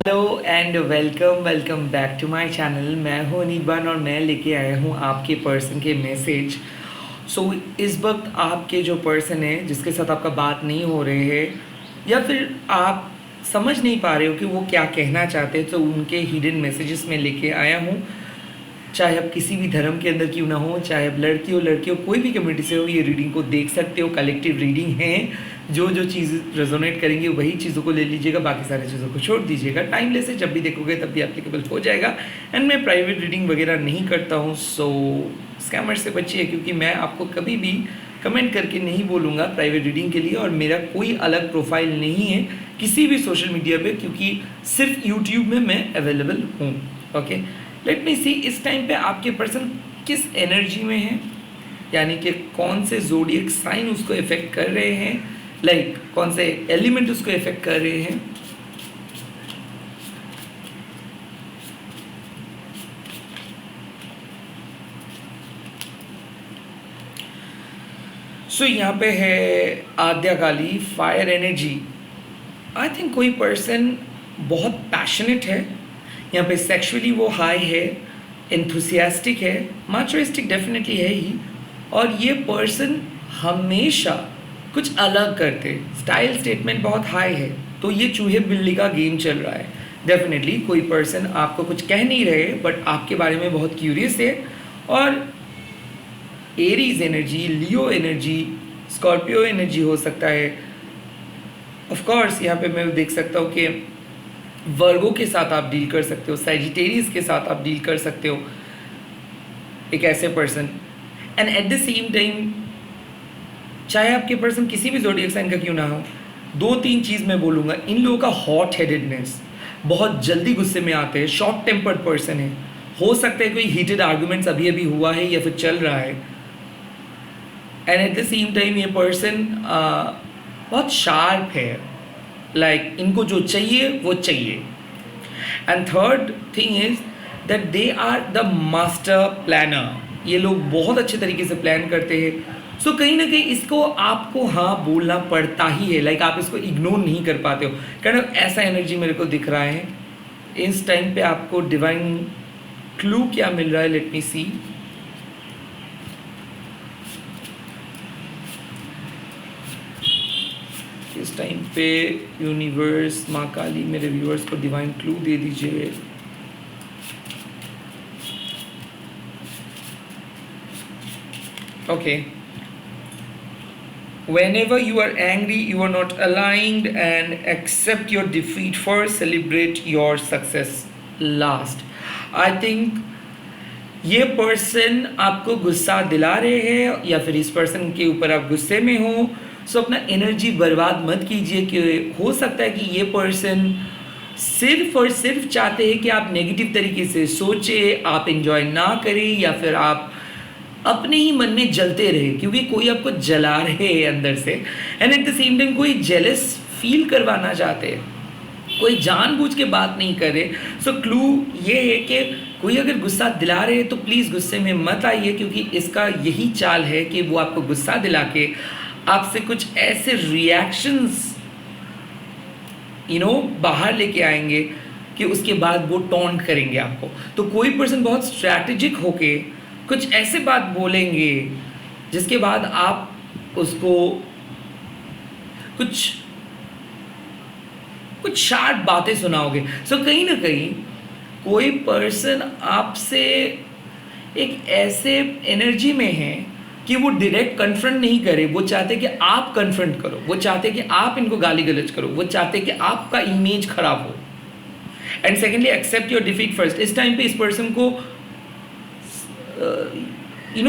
Hello and welcome welcome back to my channel. मैं हूं अनीबान और मैं लेके आया हूं आपके पर्सन के मैसेज। इस वक्त आपके जो पर्सन है जिसके साथ आपका बात नहीं हो रहे है या फिर आप समझ नहीं पा रहे हो कि वो क्या कहना चाहते हैं, तो उनके हिडन मैसेजेस में लेके आया हूँ। चाहे आप किसी भी धर्म के अंदर क्यों ना हो, चाहे आप लड़की हो कोई भी कम्युनिटी से हो, ये रीडिंग को देख सकते हो। कलेक्टिव रीडिंग है, जो चीज़ रेजोनेट करेंगे वही चीज़ों को ले लीजिएगा, बाकी सारी चीज़ों को छोड़ दीजिएगा। टाइमलेस है, जब भी देखोगे तब भी एप्लीकेबल हो जाएगा। एंड मैं प्राइवेट रीडिंग वगैरह नहीं करता हूँ, सो स्कैमर से बचिए, क्योंकि मैं आपको कभी भी कमेंट करके नहीं बोलूँगा प्राइवेट रीडिंग के लिए। और मेरा कोई अलग प्रोफाइल नहीं है किसी भी सोशल मीडिया पे, क्योंकि सिर्फ यूट्यूब में मैं अवेलेबल हूँ। ओके, लेट मी सी इस टाइम पे आपके पर्सन किस एनर्जी में है, यानी कि कौन से ज़ोडिएक साइन उसको इफेक्ट कर रहे हैं, लाइक कौन से एलिमेंट उसको इफेक्ट कर रहे हैं। यहाँ पे है आद्याकाली फायर एनर्जी। आई थिंक कोई पर्सन बहुत पैशनेट है, यहाँ पे सेक्सुअली वो हाई है, एंथुसियास्टिक है, माचोइस्टिक डेफिनेटली है ही। और ये पर्सन हमेशा कुछ अलग करते, स्टाइल स्टेटमेंट बहुत हाई है। तो ये चूहे बिल्ली का गेम चल रहा है। डेफिनेटली कोई पर्सन आपको कुछ कह नहीं रहे बट आपके बारे में बहुत क्यूरियस है। और एरीज एनर्जी, लियो एनर्जी, स्कॉर्पियो एनर्जी हो सकता है। ऑफ कोर्स यहाँ पे मैं देख सकता हूँ कि वर्गो के साथ आप डील कर सकते हो, सैजिटेरियस के साथ आप डील कर सकते हो, एक ऐसे person. And at the same time चाहे आपके पर्सन किसी भी ज़ोडिएक साइन का क्यों ना हो, दो तीन चीज़ मैं बोलूँगा। इन लोगों का हॉट हेडेडनेस, बहुत जल्दी गुस्से में आते हैं, शॉर्ट टेम्पर्ड पर्सन है। हो सकता है कोई हीटेड आर्गूमेंट्स अभी अभी हुआ है या फिर चल रहा है। And at the same time ये पर्सन बहुत शार्प है, लाइक इनको जो चाहिए वो चाहिए। And third thing is that they are the master planner. ये लोग बहुत अच्छे तरीके से प्लान करते हैं। सो कहीं ना कहीं इसको आपको हाँ बोलना पड़ता ही है, लाइक आप इसको इग्नोर नहीं कर पाते हो। कारण ऐसा एनर्जी मेरे को दिख रहा है इस टाइम पे। आपको डिवाइन क्लू क्या मिल रहा है, लेट मी सी। इस टाइम पे यूनिवर्स, माँ काली, मेरे व्यूअर्स को डिवाइन क्लू दे दीजिए। Okay, whenever you are angry, you are not aligned, and accept your defeat first, celebrate your success last. I think ये पर्सन आपको गुस्सा दिला रहे हैं या फिर इस पर्सन के ऊपर आप गुस्से में हो। सो अपना एनर्जी बर्बाद मत कीजिए, कि हो सकता है कि ये पर्सन सिर्फ और सिर्फ चाहते हैं कि आप नेगेटिव तरीके से सोचें, आप एंजॉय ना करें, या फिर आप अपने ही मन में जलते रहे, क्योंकि कोई आपको जला रहे हैं अंदर से। And at the same time कोई जेलस फील करवाना चाहते हैं, कोई जानबूझ के बात नहीं कर रहे। सो क्लू ये है कि कोई अगर गुस्सा दिला रहे हैं तो प्लीज़ गुस्से में मत आइए, क्योंकि इसका यही चाल है कि वो आपको गुस्सा दिला के आपसे कुछ ऐसे रिएक्शंस बाहर लेके आएंगे कि उसके बाद वो टॉन्ट करेंगे आपको। तो कोई पर्सन बहुत स्ट्रैटेजिक होके कुछ ऐसे बात बोलेंगे जिसके बाद आप उसको कुछ शार्प बातें सुनाओगे। सो कहीं ना कहीं कोई पर्सन आपसे एक ऐसे एनर्जी में है कि वो डायरेक्ट कन्फ्रंट नहीं करे, वो चाहते कि आप कन्फ्रंट करो, वो चाहते कि आप इनको गाली गलौज करो, वो चाहते कि आपका इमेज खराब हो। And secondly, accept your defeat first. इस टाइम पे इस पर्सन को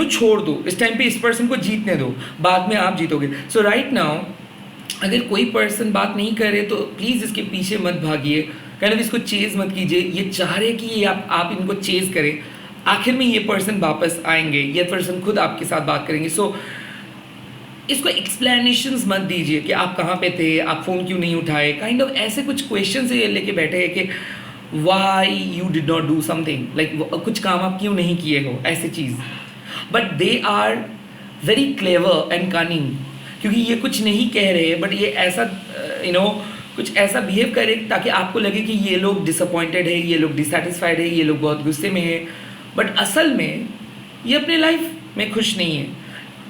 छोड़ दो, इस टाइम पे इस पर्सन को जीतने दो, बाद में आप जीतोगे। सो राइट नाउ अगर कोई पर्सन बात नहीं करे तो प्लीज़ इसके पीछे मत भागिए, कहना इसको चेज़ मत कीजिए। ये चाह रहे कि ये आप इनको चेज़ करें, आखिर में ये पर्सन वापस आएंगे, ये पर्सन खुद आपके साथ बात करेंगे। सो इसको एक्सप्लेनेशंस मत दीजिए कि आप कहाँ पे थे, आप फ़ोन क्यों नहीं उठाए, काइंड ऑफ ऐसे कुछ क्वेश्चन से लेके बैठे हैं कि why you did not do something, like कुछ काम आप क्यों नहीं किए हो, ऐसी चीज़। But they are very clever and cunning, क्योंकि ये कुछ नहीं कह रहे बट ये ऐसा कुछ ऐसा बिहेव करे ताकि आपको लगे कि ये लोग डिसअपॉइंटेड है, ये लोग डिसैटिस्फाइड है, ये लोग बहुत गुस्से में है, बट असल में ये अपने लाइफ में खुश नहीं है।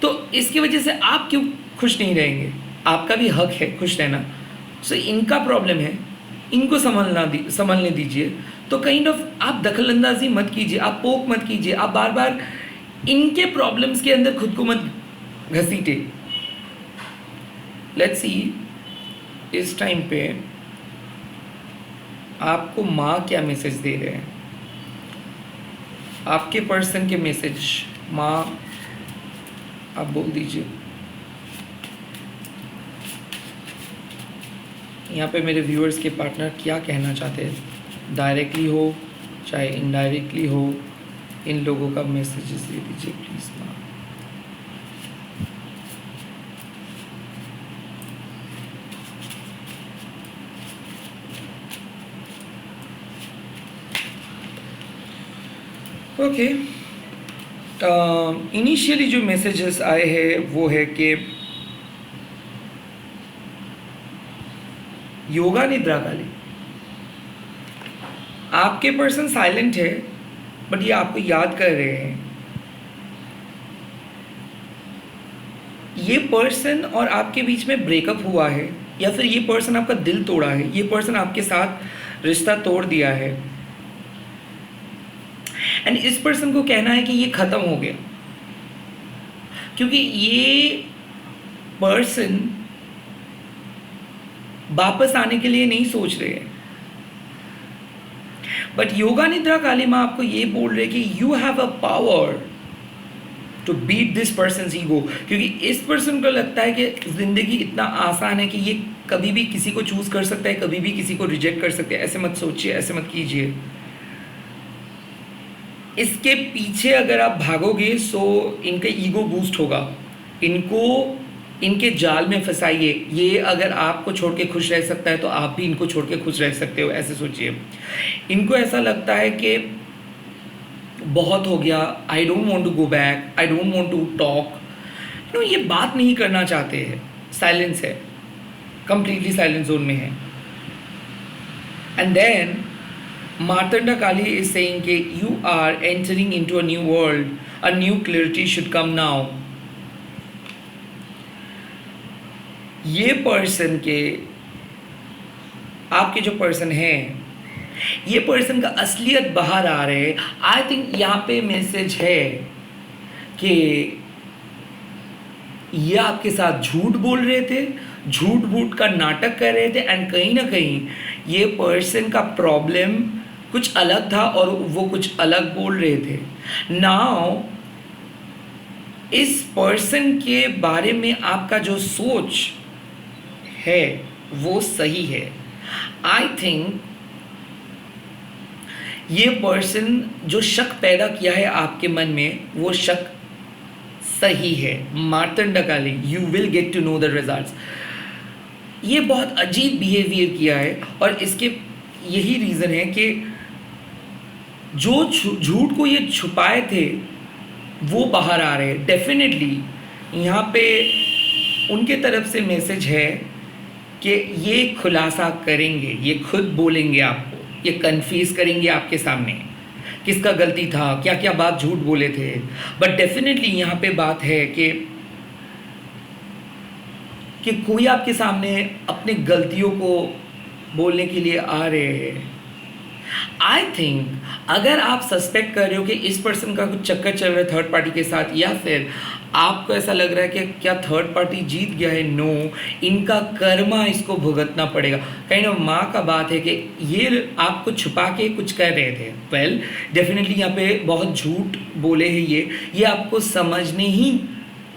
तो इसकी वजह से आप क्यों खुश नहीं रहेंगे? आपका भी हक है खुश रहना। सो इनका प्रॉब्लम है, इनको संभलने दीजिए। तो काइंड ऑफ आप दखलंदाजी मत कीजिए, आप पोक मत कीजिए, आप बार बार इनके प्रॉब्लम्स के अंदर खुद को मत घसीटे। लेट्स सी इस टाइम पे आपको माँ क्या मैसेज दे रहे हैं, आपके पर्सन के मैसेज। माँ आप बोल दीजिए। यहाँ पे मेरे व्यूअर्स के पार्टनर क्या कहना चाहते हैं, डायरेक्टली हो चाहे इनडायरेक्टली हो, इन लोगों का मैसेजेस दे दीजिए प्लीज़ माँ। ओके, इनिशियली जो मैसेजेस आए हैं वो है कि योगा निद्रा काली, आपके पर्सन साइलेंट है बट ये आपको याद कर रहे हैं। ये पर्सन और आपके बीच में ब्रेकअप हुआ है या फिर ये पर्सन आपका दिल तोड़ा है, ये पर्सन आपके साथ रिश्ता तोड़ दिया है एंड इस पर्सन को कहना है कि ये ख़त्म हो गया, क्योंकि ये पर्सन वापस आने के लिए नहीं सोच रहे हैं। बट योगा निद्रा काली माँ आपको ये बोल रहे कि you have a power to beat this person ego, क्योंकि इस पर्सन को लगता है कि ज़िंदगी इतना आसान है कि ये कभी भी किसी को चूज़ कर सकता है, कभी भी किसी को रिजेक्ट कर सकते हैं। ऐसे मत सोचिए, ऐसे मत कीजिए। इसके पीछे अगर आप भागोगे सो इनका ईगो बूस्ट होगा, इनको इनके जाल में फंसाइए। ये अगर आपको छोड़ के खुश रह सकता है तो आप भी इनको छोड़ के खुश रह सकते हो, ऐसे सोचिए। इनको ऐसा लगता है कि बहुत हो गया, I don't want to go back, I don't want to talk, ये बात नहीं करना चाहते हैं। साइलेंस है, कंप्लीटली साइलेंस जोन में है। And then Martanda Kali is saying कि you are entering into a new world, a new clarity should come now. ये पर्सन के, आपके जो पर्सन हैं, ये पर्सन का असलियत बाहर आ रहे हैं। आई थिंक यहाँ पे मैसेज है कि ये आपके साथ झूठ बोल रहे थे, झूठ बूठ का नाटक कर रहे थे एंड कहीं ना कहीं ये पर्सन का प्रॉब्लम कुछ अलग था और वो कुछ अलग बोल रहे थे। नाउ इस पर्सन के बारे में आपका जो सोच है वो सही है। आई थिंक ये पर्सन जो शक पैदा किया है आपके मन में वो शक सही है। Martanda Kali, you will get to know the results. ये बहुत अजीब बिहेवियर किया है और इसके यही रीज़न है कि जो झूठ को ये छुपाए थे वो बाहर आ रहे हैं। डेफिनेटली यहाँ पे उनके तरफ से मैसेज है कि ये खुलासा करेंगे, ये खुद बोलेंगे आपको, ये कन्फेस करेंगे आपके सामने किसका गलती था, क्या क्या बात झूठ बोले थे। बट डेफिनेटली यहाँ पे बात है कि कोई आपके सामने अपने गलतियों को बोलने के लिए आ रहे हैं। आई थिंक अगर आप सस्पेक्ट कर रहे हो कि इस पर्सन का कुछ चक्कर चल रहा है थर्ड पार्टी के साथ, या फिर आपको ऐसा लग रहा है कि क्या थर्ड पार्टी जीत गया है, नो, इनका कर्मा इसको भुगतना पड़ेगा। काइंड ऑफ माँ का बात है कि ये आपको छुपा के कुछ कर रहे थे। वेल डेफिनेटली यहाँ पे बहुत झूठ बोले हैं ये आपको समझने ही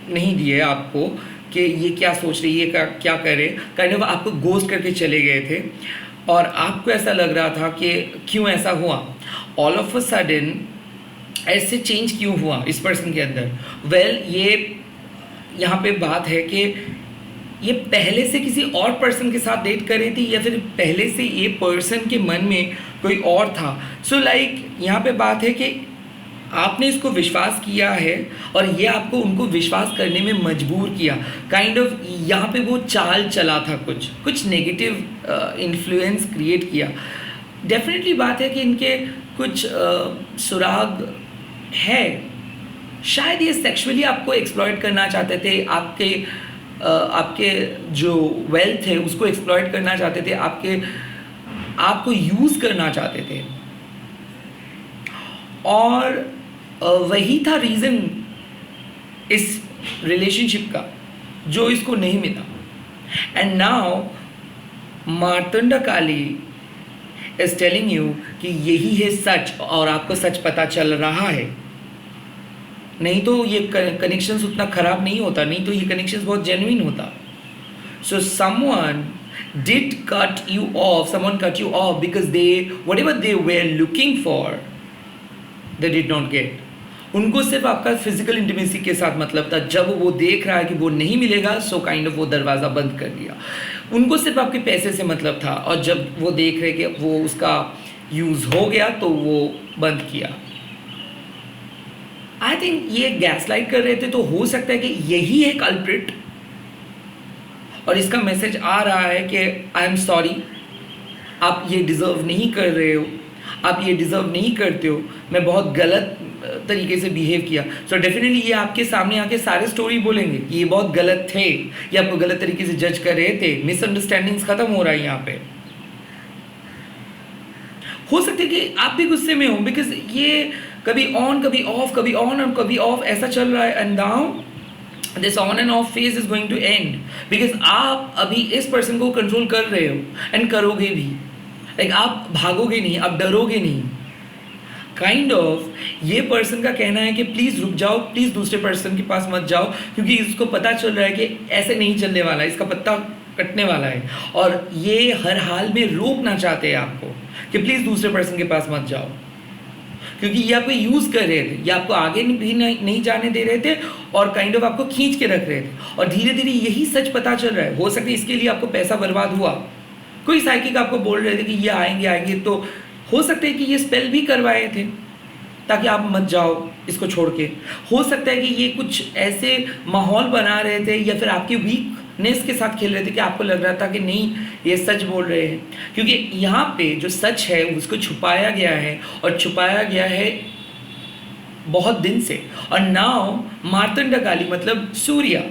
नहीं दिए आपको कि ये क्या सोच रही है, क्या कर रहे। काइंड ऑफ आपको गोस्ट करके चले गए थे और आपको ऐसा लग रहा था कि क्यों ऐसा हुआ, ऑल ऑफ अ सडन ऐसे चेंज क्यों हुआ इस पर्सन के अंदर। वेल ये यहाँ पे बात है कि ये पहले से किसी और पर्सन के साथ डेट कर रही थी या फिर पहले से ये पर्सन के मन में कोई और था। सो लाइक यहाँ पे बात है कि आपने इसको विश्वास किया है और ये आपको उनको विश्वास करने में मजबूर किया। काइंड ऑफ यहाँ पे वो चाल चला था, कुछ नेगेटिव इन्फ्लुएंस क्रिएट किया। डेफिनेटली बात है कि इनके कुछ सुराग है, शायद ये सेक्सुअली आपको एक्सप्लॉइट करना चाहते थे, आपके जो वेल्थ है उसको एक्सप्लॉइट करना चाहते थे, आपको यूज़ करना चाहते थे। और वही था रीज़न इस रिलेशनशिप का जो इसको नहीं मिला। And now Martanda Kali is telling you कि यही है सच, और आपको सच पता चल रहा है। नहीं तो ये कनेक्शंस उतना खराब नहीं होता, नहीं तो ये कनेक्शंस बहुत जेन्युइन होता। So someone did cut you off, someone cut you off because whatever they were looking for, they did not get. उनको सिर्फ आपका फिजिकल इंटीमेसी के साथ मतलब था। जब वो देख रहा है कि वो नहीं मिलेगा, सो काइंड ऑफ वो दरवाज़ा बंद कर दिया। उनको सिर्फ आपके पैसे से मतलब था, और जब वो देख रहे कि वो उसका यूज़ हो गया तो वो बंद किया। आई थिंक ये गैसलाइट कर रहे थे, तो हो सकता है कि यही है कल्प्रिट, और इसका मैसेज आ रहा है कि आई एम सॉरी, आप ये डिज़र्व नहीं कर रहे हो, आप ये डिज़र्व नहीं करते हो, मैं बहुत गलत तरीके से बिहेव किया। सो डेफिनेटली ये आपके सामने आके सारे स्टोरी बोलेंगे कि ये बहुत गलत थे, ये आपको गलत तरीके से जज कर रहे थे, मिसअंडरस्टैंडिंग्स खत्म हो रहा है यहाँ पे। हो सकता है कि आप भी गुस्से में हो, बिकॉज ये कभी ऑन कभी ऑफ, कभी ऑन और कभी ऑफ ऐसा चल रहा है। And now this on and off phase is going to end, because आप अभी इस पर्सन को कंट्रोल कर रहे हो एंड करोगे भी। लाइक आप भागोगे नहीं, आप डरोगे नहीं। काइंड ऑफ ये पर्सन का कहना है कि प्लीज़ रुक जाओ, प्लीज़ दूसरे पर्सन के पास मत जाओ, क्योंकि इसको पता चल रहा है कि ऐसे नहीं चलने वाला है, इसका पत्ता कटने वाला है, और ये हर हाल में रोकना चाहते हैं आपको कि प्लीज़ दूसरे पर्सन के पास मत जाओ, क्योंकि ये आपको यूज़ कर रहे थे, ये आपको आगे भी नहीं जाने दे रहे थे, और काइंड ऑफ आपको खींच के रख रहे थे, और धीरे धीरे यही सच पता चल रहा है। हो सकता है इसके लिए आपको पैसा बर्बाद हुआ, कोई साइकिक आपको बोल रहे थे कि ये आएंगे, तो हो सकता है कि ये स्पेल भी करवाए थे ताकि आप मत जाओ इसको छोड़ के। हो सकता है कि ये कुछ ऐसे माहौल बना रहे थे, या फिर आपकी वीकनेस के साथ खेल रहे थे कि आपको लग रहा था कि नहीं ये सच बोल रहे हैं, क्योंकि यहाँ पे जो सच है उसको छुपाया गया है, और छुपाया गया है बहुत दिन से। और नाउ मार्तंडा काली मतलब सूर्य,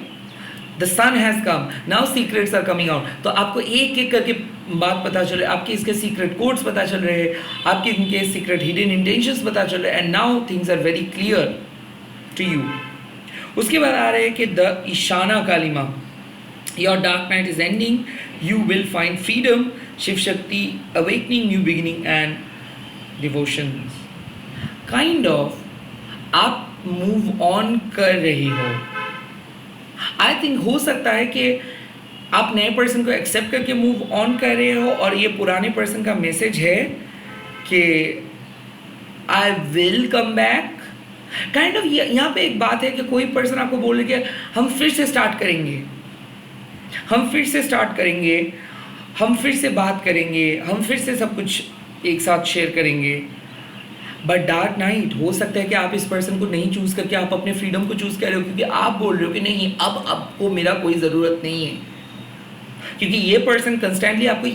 the sun has come, now secrets are coming out. तो आपको एक एक करके बात पता चल रही है, आपके इसके सीक्रेट कोड्स पता चल रहे हैं, आपके इनके सीक्रेट हिडन इंटेंशंस पता चल रहे हैं, and now things are very clear to you. उसके बाद आ रहे हैं कि the Ishana Kalima, your dark night is ending, you will find freedom, Shiva Shakti, awakening, new beginning and devotions. Kind of आप मूव ऑन कर रहे हो। आई थिंक हो सकता है कि आप नए पर्सन को एक्सेप्ट करके मूव ऑन कर रहे हो, और ये पुराने पर्सन का मैसेज है कि I will come back. Kind of यहाँ पे एक बात है कि कोई पर्सन आपको बोल रहे कि हम फिर से स्टार्ट करेंगे, हम फिर से स्टार्ट करेंगे, हम फिर से बात करेंगे, हम फिर से सब कुछ एक साथ शेयर करेंगे। बट डार्क नाइट, हो सकता है कि आप इस पर्सन को नहीं चूज़ करके आप अपने फ्रीडम को चूज़ कर रहे हो, क्योंकि आप बोल रहे हो कि नहीं अब आपको मेरा कोई ज़रूरत नहीं है, क्योंकि ये पर्सन कंस्टेंटली आपको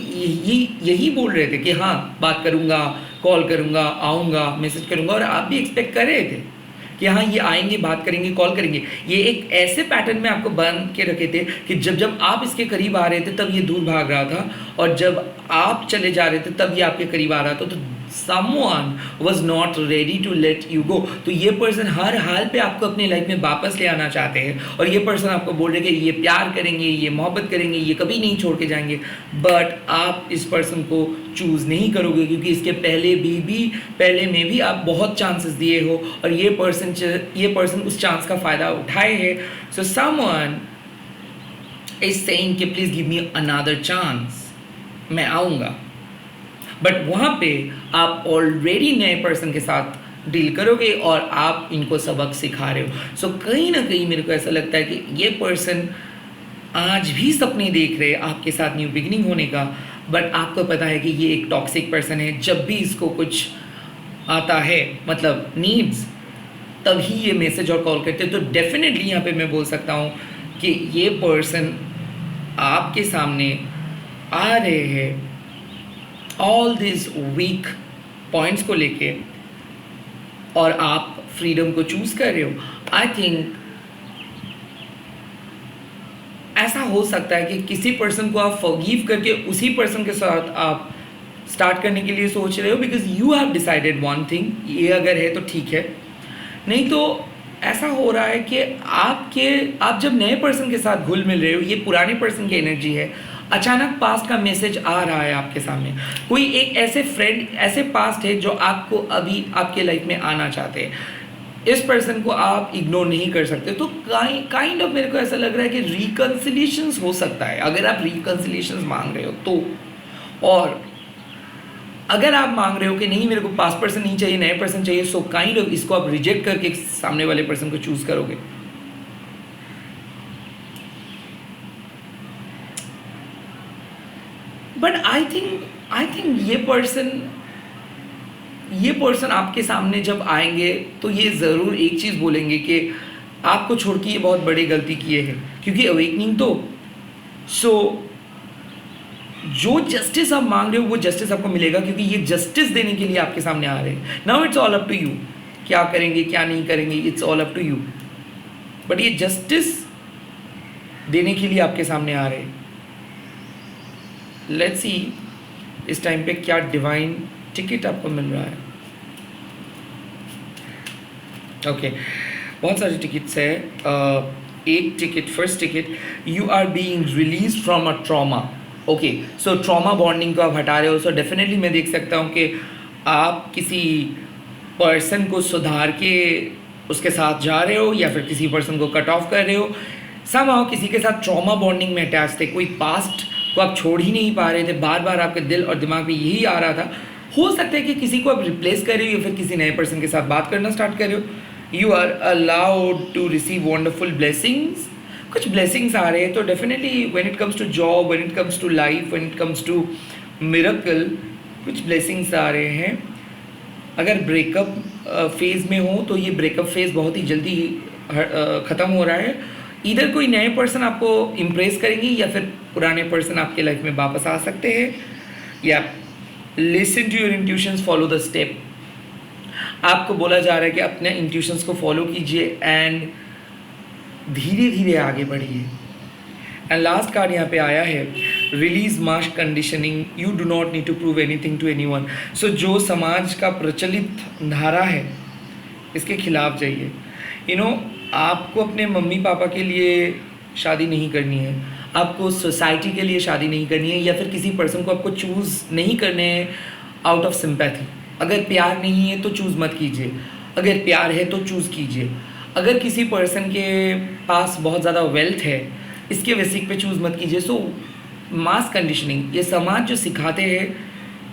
यही बोल रहे थे कि हाँ बात करूँगा, कॉल करूँगा, आऊँगा, मैसेज करूँगा, और आप भी एक्सपेक्ट कर रहे थे कि हाँ ये आएंगे, बात करेंगे, कॉल करेंगे। ये एक ऐसे पैटर्न में आपको बांध के रखे थे कि जब आप इसके करीब आ रहे थे तब ये दूर भाग रहा था, और जब आप चले जा रहे थे तब ये आपके करीब आ रहा था। तो someone was not ready to let you go। तो ये पर्सन हर हाल पे आपको अपने लाइफ में वापस ले आना चाहते हैं, और ये पर्सन आपको बोल रहे हैं कि ये प्यार करेंगे, ये मोहब्बत करेंगे, ये कभी नहीं छोड़ के जाएंगे। बट आप इस पर्सन को चूज़ नहीं करोगे, क्योंकि इसके पहले में भी आप बहुत चांसेस दिए हो, और ये पर्सन उस चांस का फ़ायदा उठाए हैं। सो समवन इज सेइंग कि please give me another chance, मैं आऊँगा। बट वहाँ पे आप ऑलरेडी नए पर्सन के साथ डील करोगे, और आप इनको सबक सिखा रहे हो। सो कहीं ना कहीं मेरे को ऐसा लगता है कि ये पर्सन आज भी सपने देख रहे हैं आपके साथ न्यू बिगिनिंग होने का, बट आपको पता है कि ये एक टॉक्सिक पर्सन है। जब भी इसको कुछ आता है, मतलब नीड्स, तभी ये मैसेज और कॉल करते हैं। तो डेफिनेटली यहाँ पे मैं बोल सकता हूँ कि ये पर्सन आपके सामने आ रहे हैं ऑल दिस वीक पॉइंट्स को लेके, और आप फ्रीडम को चूज़ कर रहे हो। आई थिंक ऐसा हो सकता है कि किसी पर्सन को आप फॉरगिव करके उसी पर्सन के साथ आप स्टार्ट करने के लिए सोच रहे हो, because you have decided one thing. ये अगर है तो ठीक है, नहीं तो ऐसा हो रहा है कि आप जब नए पर्सन के साथ घुल मिल रहे हो, ये पुराने पर्सन की एनर्जी है, अचानक पास्ट का मैसेज आ रहा है आपके सामने। कोई एक ऐसे फ्रेंड, ऐसे पास्ट है जो आपको अभी आपके लाइफ में आना चाहते हैं, इस पर्सन को आप इग्नोर नहीं कर सकते। तो काइंड ऑफ मेरे को ऐसा लग रहा है कि रिकन्सिलिएशंस हो सकता है, अगर आप रिकन्सिलिएशंस मांग रहे हो तो। और अगर आप मांग रहे हो कि नहीं मेरे को पास्ट पर्सन नहीं चाहिए, नए पर्सन चाहिए, सो काइंड ऑफ इसको आप रिजेक्ट करके सामने वाले पर्सन को चूज करोगे। बट आई थिंक ये पर्सन आपके सामने जब आएंगे तो ये ज़रूर एक चीज़ बोलेंगे कि आपको छोड़ के ये बहुत बड़ी गलती किए हैं, क्योंकि अवेकनिंग तो जो जस्टिस आप मांग रहे हो वो जस्टिस आपको मिलेगा, क्योंकि ये जस्टिस देने के लिए आपके सामने आ रहे हैं। Now it's all up to you, क्या करेंगे क्या नहीं करेंगे, it's all up to you. But ये जस्टिस देने के लिए आपके सामने आ रहे हैं। लेट्स सी इस टाइम पे क्या डिवाइन टिकट आपको मिल रहा है। ओके, बहुत सारे टिकट्स है। एक ticket, first ticket, you are being release from a trauma. Okay, so trauma bonding को आप हटा रहे हो। सो डेफिनेटली मैं देख सकता हूँ कि आप किसी पर्सन को सुधार के उसके साथ जा रहे हो, या फिर किसी पर्सन को कट ऑफ कर रहे हो। समहाउ किसी के साथ ट्रॉमा बॉन्डिंग में अटैच थे, कोई पास्ट को आप छोड़ ही नहीं पा रहे थे, बार बार आपके दिल और दिमाग में यही आ रहा था। हो सकता है कि किसी को आप रिप्लेस कर रहे हो, या फिर किसी नए पर्सन के साथ बात करना स्टार्ट कर रहे हो। You are allowed to receive wonderful blessings. कुछ ब्लेसिंग्स आ रहे हैं। तो definitely when it comes to job, when it comes to life, when it comes to miracle, कुछ ब्लेसिंग्स आ रहे हैं। अगर ब्रेकअप फेज़ में हो तो ये ब्रेकअप फेज़ बहुत ही जल्दी ख़त्म हो रहा है। इधर कोई नए पर्सन आपको इम्प्रेस करेंगे, या फिर पुराने पर्सन आपके लाइफ में वापस आ सकते हैं। या listen to your intuitions, follow the step. आपको बोला जा रहा है कि अपने इंट्यूशंस को फॉलो कीजिए एंड धीरे धीरे आगे बढ़िए। एंड लास्ट कार्ड यहाँ पे आया है, release mass conditioning, you do not need to prove anything to anyone. So जो समाज का प्रचलित धारा है इसके खिलाफ जाइए। यू नो, आपको अपने मम्मी पापा के लिए शादी नहीं करनी है, आपको सोसाइटी के लिए शादी नहीं करनी है, या फिर किसी पर्सन को आपको चूज़ नहीं करने हैं आउट ऑफ सिंपैथी। अगर प्यार नहीं है तो चूज़ मत कीजिए, अगर प्यार है तो चूज़ कीजिए। अगर किसी पर्सन के पास बहुत ज़्यादा वेल्थ है, इसके बेसिक पे चूज़ मत कीजिए। सो मास कंडीशनिंग, ये समाज जो सिखाते हैं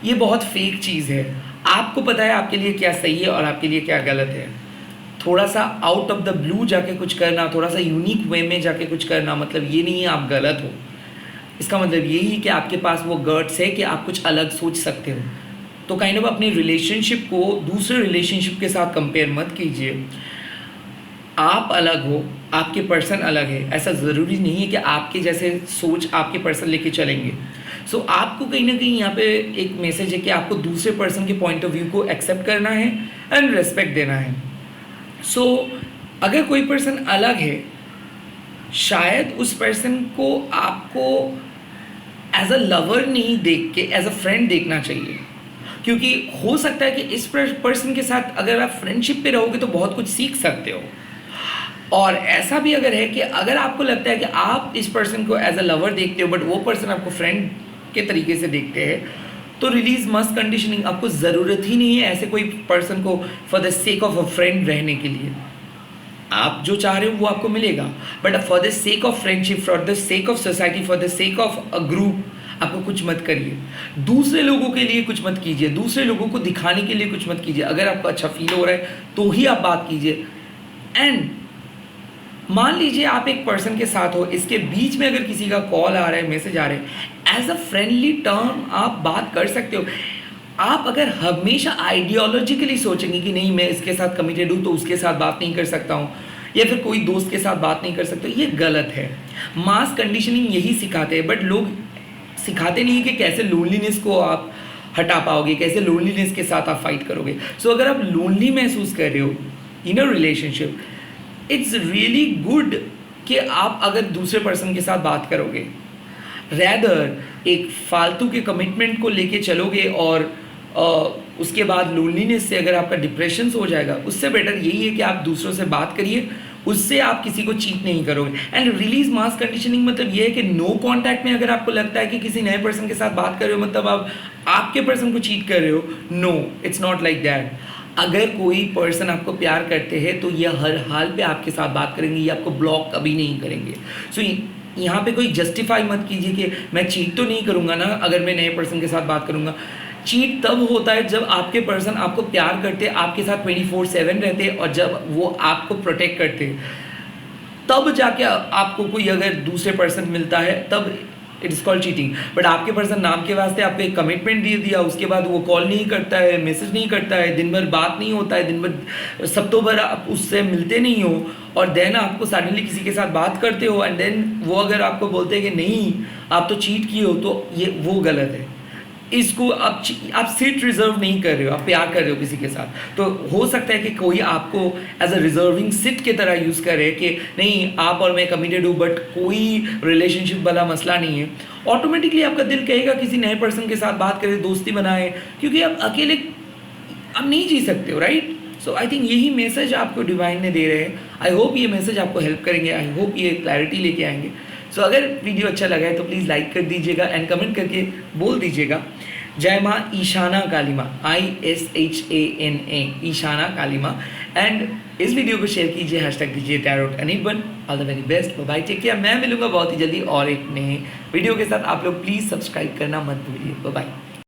ये बहुत फेक चीज़ है। आपको पता है आपके लिए क्या सही है और आपके लिए क्या गलत है। थोड़ा सा आउट ऑफ द ब्लू जाके कुछ करना, थोड़ा सा यूनिक वे में जाके कुछ करना, मतलब ये नहीं है आप गलत हो। इसका मतलब यही है कि आपके पास वो गट्स है कि आप कुछ अलग सोच सकते हो। तो काइंड ऑफ अपनी रिलेशनशिप को दूसरे रिलेशनशिप के साथ कंपेयर मत कीजिए। आप अलग हो, आपके पर्सन अलग है, ऐसा ज़रूरी नहीं है कि आपके जैसे सोच आपके पर्सन लेके चलेंगे। सो आपको कहीं ना कहीं यहाँ पे एक मैसेज है कि आपको दूसरे पर्सन के पॉइंट ऑफ व्यू को एक्सेप्ट करना है एंड रिस्पेक्ट देना है। सो अगर कोई पर्सन अलग है, शायद उस पर्सन को आपको एज अ लवर नहीं देख के एज अ फ्रेंड देखना चाहिए, क्योंकि हो सकता है कि इस पर्सन के साथ अगर आप फ्रेंडशिप पे रहोगे तो बहुत कुछ सीख सकते हो। और ऐसा भी अगर है कि अगर आपको लगता है कि आप इस पर्सन को एज अ लवर देखते हो बट वो पर्सन आपको फ्रेंड के तरीके से देखते हैं, तो रिलीज मस्ट कंडीशनिंग, आपको ज़रूरत ही नहीं है ऐसे कोई पर्सन को for the sake of a friend रहने के लिए। आप जो चाह रहे हो वो आपको मिलेगा, but for the sake of friendship, for the sake of society, for the sake of a group आपको कुछ मत करिए। दूसरे लोगों के लिए कुछ मत कीजिए, दूसरे लोगों को दिखाने के लिए कुछ मत कीजिए। अगर आपको अच्छा फील हो रहा है तो ही आप बात कीजिए। एंड मान लीजिए आप एक पर्सन के साथ हो, इसके बीच में अगर किसी का कॉल आ रहा है, मैसेज आ रहा है, एज अ फ्रेंडली टर्म आप बात कर सकते हो। आप अगर हमेशा आइडियोलॉजिकली सोचेंगे कि नहीं मैं इसके साथ कमिटेड हूँ तो उसके साथ बात नहीं कर सकता हूँ, या फिर कोई दोस्त के साथ बात नहीं कर सकते, ये गलत है। मास कंडीशनिंग यही सिखाते हैं, बट लोग सिखाते नहीं कि कैसे लोनलीनेस को आप हटा पाओगे, कैसे लोनलीनेस के साथ आप फाइट करोगे। सो अगर आप लोनली महसूस कर रहे हो in a relationship, it's really good कि आप अगर दूसरे पर्सन के साथ बात करोगे, रैदर एक फालतू के कमिटमेंट को लेके चलोगे और उसके बाद लोनलीनेस से अगर आपका डिप्रेशन हो जाएगा, उससे बेटर यही है कि आप दूसरों से बात करिए, उससे आप किसी को चीट नहीं करोगे। एंड रिलीज मास कंडीशनिंग मतलब ये है कि नो कांटेक्ट में अगर आपको लगता है कि किसी नए पर्सन के साथ बात कर रहे हो मतलब आप आपके पर्सन को चीट कर रहे हो, no, it's not like that. अगर कोई पर्सन आपको प्यार करते हैं तो ये हर हाल पे आपके साथ बात करेंगे, ये आपको ब्लॉक कभी नहीं करेंगे। सो यहाँ पे कोई जस्टिफाई मत कीजिए कि मैं चीट तो नहीं करूँगा ना अगर मैं नए पर्सन के साथ बात करूँगा। चीट तब होता है जब आपके पर्सन आपको प्यार करते, आपके साथ 24/7 रहते, और जब वो आपको प्रोटेक्ट करते, तब जाके आपको कोई अगर दूसरे पर्सन मिलता है तब it is called cheating. But आपके पर्सन नाम के वास्ते आपको एक कमिटमेंट दे दिया, उसके बाद वो कॉल नहीं करता है, मैसेज नहीं करता है, दिन भर बात नहीं होता है, दिन भर सप्ताह भर आप उससे मिलते नहीं हो, और देन आपको सडनली किसी के साथ बात करते हो एंड देन वो अगर आपको बोलते हैं कि नहीं आप तो चीट किए हो, तो ये वो गलत है। इसको आप सीट रिजर्व नहीं कर रहे हो, आप प्यार कर रहे हो किसी के साथ। तो हो सकता है कि कोई आपको एज अ रिजर्विंग सीट की तरह यूज़ करे कि नहीं आप और मैं कमिटेड हूँ बट कोई रिलेशनशिप वाला मसला नहीं है। ऑटोमेटिकली आपका दिल कहेगा किसी नए पर्सन के साथ बात करें, दोस्ती बनाए, क्योंकि आप अकेले आप नहीं जी सकते हो, राइट। सो आई थिंक यही मैसेज आपको डिवाइन ने दे रहे हैं। आई होप ये मैसेज आपको हेल्प करेंगे, आई होप ये क्लैरिटी लेके आएंगे। सो अगर वीडियो अच्छा लगा है तो प्लीज़ लाइक कर दीजिएगा एंड कमेंट करके बोल दीजिएगा जय माँ ईशाना काली माँ, ISHANA ईशाना काली माँ। एंड इस वीडियो को शेयर कीजिए, हैशटैग दीजिए tarot Aniban. All the very best, bye, take care. मैं मिलूंगा बहुत ही जल्दी और एक नए वीडियो के साथ। आप लोग प्लीज़ सब्सक्राइब करना मत भूलिए। बाय।